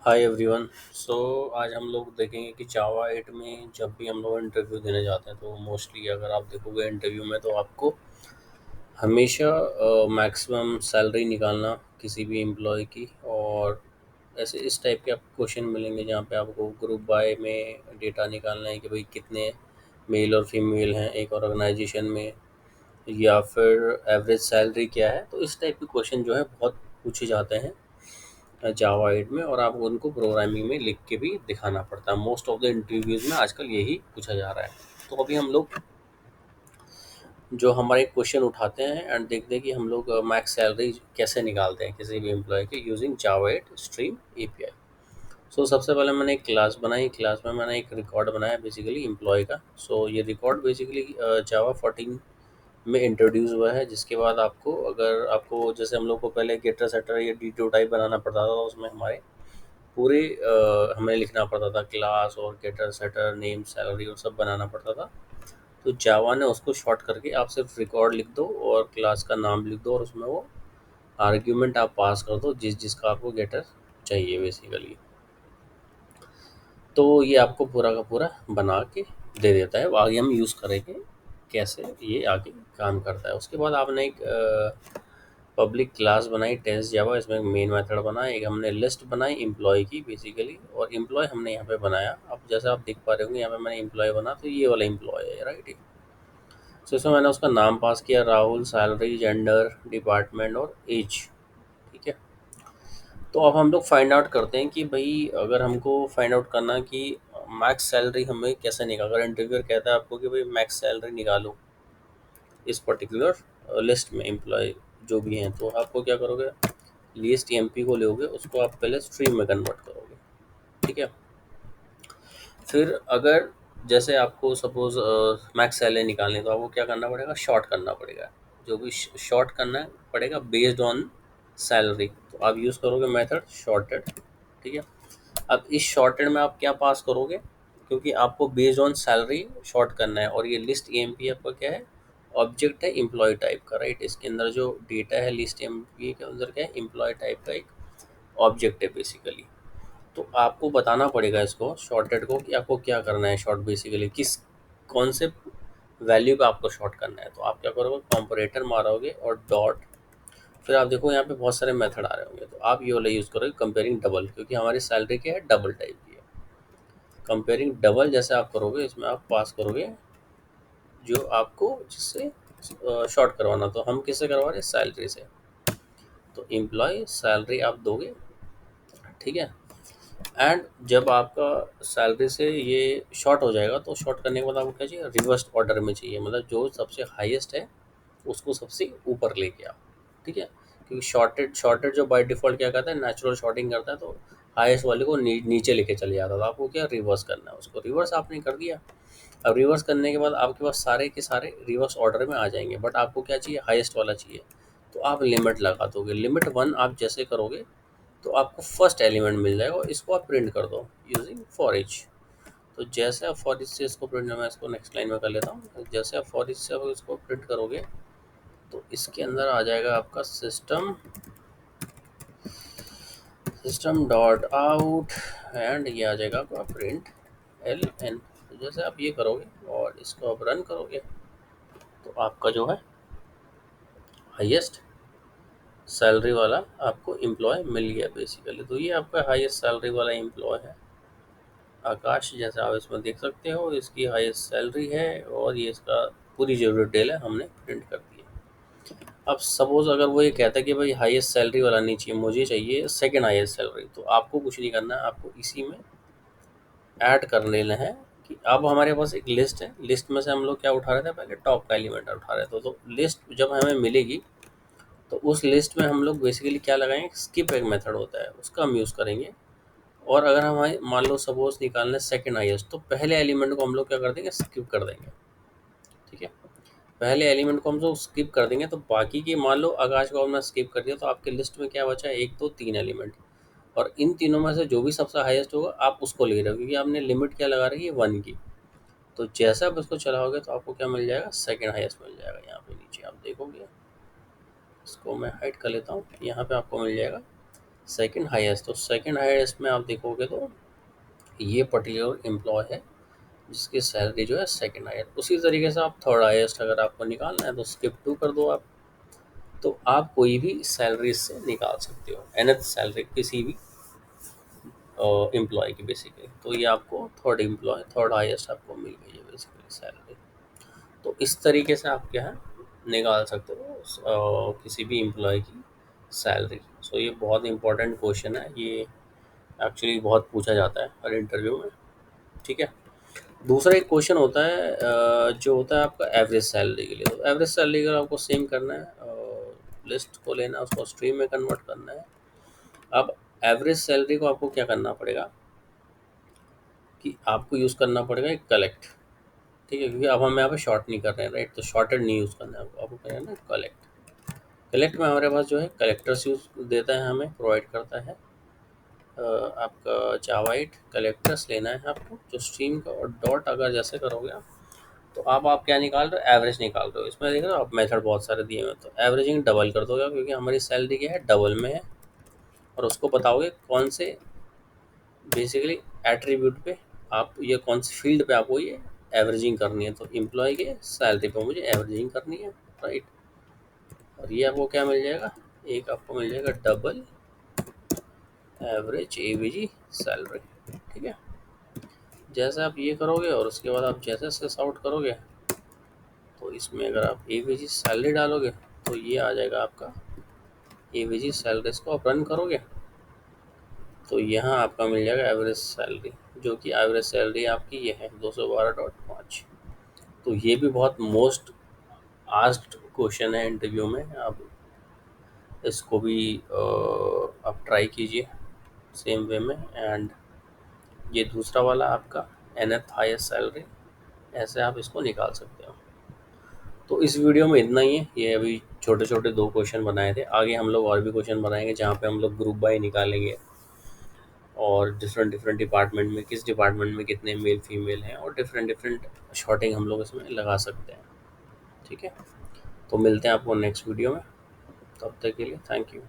Hi everyone. सो आज हम लोग देखेंगे कि जावा 8 में जब भी हम लोग इंटरव्यू देने जाते हैं तो मोस्टली अगर आप देखोगे इंटरव्यू में तो आपको हमेशा मैक्सिमम सैलरी निकालना किसी भी एम्प्लॉय की। और ऐसे इस टाइप के आपको क्वेश्चन मिलेंगे जहाँ पे आपको ग्रुप बाय में डेटा निकालना है कि भाई कितने मेल और फीमेल हैं एक ऑर्गेनाइजेशन में, या फिर एवरेज सैलरी क्या है। तो इस टाइप के क्वेश्चन जो है बहुत पूछे जाते हैं जावा 8 में, और आपको उनको प्रोग्रामिंग में लिख के भी दिखाना पड़ता है। मोस्ट ऑफ द इंटरव्यूज में आजकल यही पूछा जा रहा है। तो अभी हम लोग जो हमारे क्वेश्चन उठाते हैं एंड देखते हैं कि हम लोग मैक्स सैलरी कैसे निकालते हैं किसी भी एम्प्लॉय के यूजिंग जावा 8 स्ट्रीम एपीआई। सो सबसे पहले मैंने एक क्लास बनाई। क्लास में मैंने एक रिकॉर्ड बनाया बेसिकली एम्प्लॉय का। सो ये रिकॉर्ड बेसिकली जावा 14 में इंट्रोड्यूस हुआ है, जिसके बाद आपको अगर आपको जैसे हम लोग को पहले गेटर सेटर या डी टू टाइप बनाना पड़ता था, उसमें हमारे पूरे हमें लिखना पड़ता था क्लास और गेटर सेटर नेम सैलरी और सब बनाना पड़ता था। तो जावा ने उसको शॉर्ट करके आप सिर्फ रिकॉर्ड लिख दो और क्लास का नाम लिख दो और उसमें वो आर्ग्यूमेंट आप पास कर दो जिसका आपको गेटर चाहिए बेसिकली। तो ये आपको पूरा का पूरा बना के दे देता है। आगे हम यूज़ करेंगे कैसे ये आगे काम करता है। उसके बाद आपने एक पब्लिक क्लास बनाई टेस्ट जावा, इसमें मेन मेथड बनाया। एक हमने लिस्ट बनाई एम्प्लॉय की बेसिकली, और एम्प्लॉय हमने यहाँ पे बनाया। अब जैसे आप देख पा रहे होंगे यहाँ पे मैंने एम्प्लॉय बना, तो ये वाला एम्प्लॉय है राइट। तो इसमें मैंने उसका नाम पास किया राहुल, सैलरी, जेंडर, डिपार्टमेंट और एज। ठीक है। तो अब हम लोग फाइंड आउट करते हैं कि भाई अगर हमको फाइंड आउट करना कि मैक्स सैलरी हमें कैसे निकाल, अगर इंटरव्यूअर कहता है आपको कि भाई मैक्स सैलरी निकालो इस पर्टिकुलर लिस्ट में एम्प्लॉय जो भी हैं, तो आपको क्या करोगे, लीस्ट एमपी को लोगे, उसको आप पहले स्ट्रीम में कन्वर्ट करोगे। ठीक है। फिर अगर जैसे आपको सपोज मैक्स सैलरी निकालनी है, तो आपको क्या करना पड़ेगा, शॉर्ट करना पड़ेगा। जो भी शॉर्ट करना पड़ेगा बेस्ड ऑन सैलरी, तो आप यूज़ करोगे मेथड शॉर्टेड। ठीक है। अब इस शॉर्टेड में आप क्या पास करोगे, क्योंकि आपको बेस्ड ऑन सैलरी शॉर्ट करना है, और ये लिस्ट एमपी आपका क्या है, ऑब्जेक्ट है एम्प्लॉय टाइप का राइट। इसके अंदर जो डेटा है लिस्ट एमपी के अंदर क्या है, एम्प्लॉय टाइप का एक ऑब्जेक्ट है बेसिकली। तो आपको बताना पड़ेगा इसको शॉर्टेड को कि आपको क्या करना है शॉर्ट, बेसिकली किस कौन से वैल्यू का आपको शॉर्ट करना है। तो आप क्या करोगे, कंपैरेटर मारोगे और डॉट। फिर आप देखो यहाँ पे बहुत सारे मेथड आ रहे होंगे, तो आप ये वाला यूज़ करोगे कंपेयरिंग डबल, क्योंकि हमारी सैलरी क्या है, डबल टाइप की है। कंपेयरिंग डबल जैसे आप करोगे, इसमें आप पास करोगे जो आपको जिससे शॉर्ट करवाना। तो हम किससे करवा रहे हैं, सैलरी से। तो एम्प्लॉय सैलरी आप दोगे। ठीक है। एंड जब आपका सैलरी से ये शॉर्ट हो जाएगा, तो शॉर्ट करने के बाद आपको क्या चाहिए, रिवर्स ऑर्डर में चाहिए, मतलब जो सबसे हाईएस्ट है उसको सबसे ऊपर लेके आओ। ठीक है। क्योंकि शॉर्टेड शॉर्टेड जो बाय डिफ़ॉल्ट क्या करता है, नेचुरल शॉर्टिंग करता है, तो हाईएस्ट वाले को नीचे लेके चले जाता था। आपको क्या रिवर्स करना है, उसको रिवर्स आपने कर दिया। अब रिवर्स करने के बाद आपके पास सारे के सारे रिवर्स ऑर्डर में आ जाएंगे, बट आपको क्या चाहिए, हाईएस्ट वाला चाहिए। तो आप लिमिट लगा दोगे, लिमिट वन आप जैसे करोगे तो आपको फर्स्ट एलिमेंट मिल जाएगा, और इसको आप प्रिंट कर दो यूजिंग फॉर ईच। तो जैसे आप फॉर ईच से इसको प्रिंट, मैं इसको नेक्स्ट लाइन में कर लेता हूँ। जैसे आप फॉर ईच से आप इसको प्रिंट करोगे, तो इसके अंदर आ जाएगा आपका system system dot out, and ये आ जाएगा आपका प्रिंट एल एन। तो जैसे आप ये करोगे और इसको आप रन करोगे, तो आपका जो है हाईएस्ट सैलरी वाला आपको एम्प्लॉय मिल गया बेसिकली। तो ये आपका हाईएस्ट सैलरी वाला एम्प्लॉय है आकाश, जैसे आप इसमें देख सकते हो इसकी हाईएस्ट सैलरी है, और ये इसका पूरी जो डिटेल है हमने प्रिंट कर दी है। अब सपोज अगर वो ये कहता है कि भाई हाईएस्ट सैलरी वाला नहीं चाहिए, मुझे चाहिए सेकंड हाईएस्ट सैलरी, तो आपको कुछ नहीं करना है, आपको इसी में ऐड कर लेना है। कि अब हमारे पास एक लिस्ट है, लिस्ट में से हम लोग क्या उठा रहे थे, पहले टॉप का एलिमेंट उठा रहे थे। तो लिस्ट जब हमें मिलेगी, तो उस लिस्ट में हम लोग बेसिकली क्या लगाएंगे, स्किप एक मेथड होता है उसका हम यूज़ करेंगे। और अगर हमें मान लो सपोज निकालना है सेकंड हाईएस्ट, तो पहले एलिमेंट को हम लोग क्या कर देंगे, स्किप कर देंगे। ठीक है। पहले एलिमेंट को हम लोग स्किप कर देंगे, तो बाकी की मान लो आकाश को हमने स्किप कर दिया, तो आपके लिस्ट में क्या बचा है, एक दो तीन एलिमेंट। और इन तीनों में से जो भी सबसे हाईएस्ट होगा आप उसको ले रहे हो, क्योंकि आपने लिमिट क्या लगा रही है, वन की। तो जैसे आप इसको चलाओगे तो आपको क्या मिल जाएगा, सेकंड हाईएस्ट मिल जाएगा। यहाँ पे नीचे आप देखोगे, इसको मैं हाइड कर लेता हूँ, यहाँ पे आपको मिल जाएगा सेकंड हाईएस्ट, तो सेकंड हाईएस्ट में आप देखोगे तो ये पर्टिकुलर एम्प्लॉय है जिसकी सैलरी जो है सेकंड हाईएस्ट। उसी तरीके से आप थर्ड हाईएस्ट अगर आपको निकालना है तो स्किप टू कर दो आप, तो आप कोई भी सैलरी से निकाल सकते हो, एनथ सैलरी किसी भी एम्प्लॉय की बेसिकली। तो ये आपको थर्ड हाईएस्ट आपको मिल गई है बेसिकली सैलरी। तो इस तरीके से आप क्या है निकाल सकते हो किसी भी एम्प्लॉय की सैलरी। सो ये बहुत इंपॉर्टेंट क्वेश्चन है, ये एक्चुअली बहुत पूछा जाता है हर इंटरव्यू में। ठीक है। दूसरा एक क्वेश्चन होता है जो होता है आपका एवरेज सैलरी के लिए। तो एवरेज सैलरी का आपको सेम करना है, लिस्ट को लेना है, उसको स्ट्रीम में कन्वर्ट करना है। अब एवरेज सैलरी को आपको क्या करना पड़ेगा कि आपको यूज़ करना पड़ेगा एक कलेक्ट। ठीक है, क्योंकि अब हम यहाँ पे शॉर्ट नहीं कर रहे हैं, राइट, तो शॉर्टेड नहीं यूज़ करना है आपको करना है ना कलेक्ट। कलेक्ट में हमारे पास जो है कलेक्टर्स यूज़ देता है, हमें प्रोवाइड करता है आपका जावा 8 कलेक्टर्स लेना है आपको जो स्ट्रीम का, और डॉट अगर जैसे करोगे आप तो आप क्या निकाल रहे हो, एवरेज निकाल रहे हो। इसमें देख रहे हो आप मेथड बहुत सारे दिए हुए हैं, तो एवरेजिंग डबल कर दोगे क्योंकि हमारी सैलरी क्या है डबल में है, और उसको बताओगे कौन से बेसिकली एट्रीब्यूट पे आप ये कौन सी फील्ड पे आपको ये एवरेजिंग करनी है। तो एम्प्लॉय के सैलरी पे मुझे एवरेजिंग करनी है, राइट। और ये आपको क्या मिल जाएगा, एक आपको मिल जाएगा डबल एवरेज एवीजी सैलरी। ठीक है। जैसे आप ये करोगे और उसके बाद आप जैसे सेस आउट करोगे तो इसमें अगर आप एवीजी सैलरी डालोगे तो ये आ जाएगा आपका एवीजी सैलरी। इसको आप रन करोगे तो यहाँ आपका मिल जाएगा एवरेज सैलरी, जो कि एवरेज सैलरी आपकी ये है 212.5। तो ये भी बहुत मोस्ट आस्क्ड क्वेश्चन है इंटरव्यू में। आप इसको भी आप ट्राई कीजिए सेम वे में। एंड ये दूसरा वाला आपका एनएथ हाईएस्ट सैलरी, ऐसे आप इसको निकाल सकते हो। तो इस वीडियो में इतना ही है, ये अभी छोटे छोटे दो क्वेश्चन बनाए थे। आगे हम लोग और भी क्वेश्चन बनाएंगे जहाँ पे हम लोग ग्रुप बाय निकालेंगे, और डिफरेंट डिफरेंट डिपार्टमेंट में किस डिपार्टमेंट में कितने मेल फीमेल हैं, और डिफरेंट डिफरेंट शॉर्टिंग हम लोग इसमें लगा सकते हैं। ठीक है। तो मिलते हैं आपको नेक्स्ट वीडियो में, तब तक के लिए थैंक यू।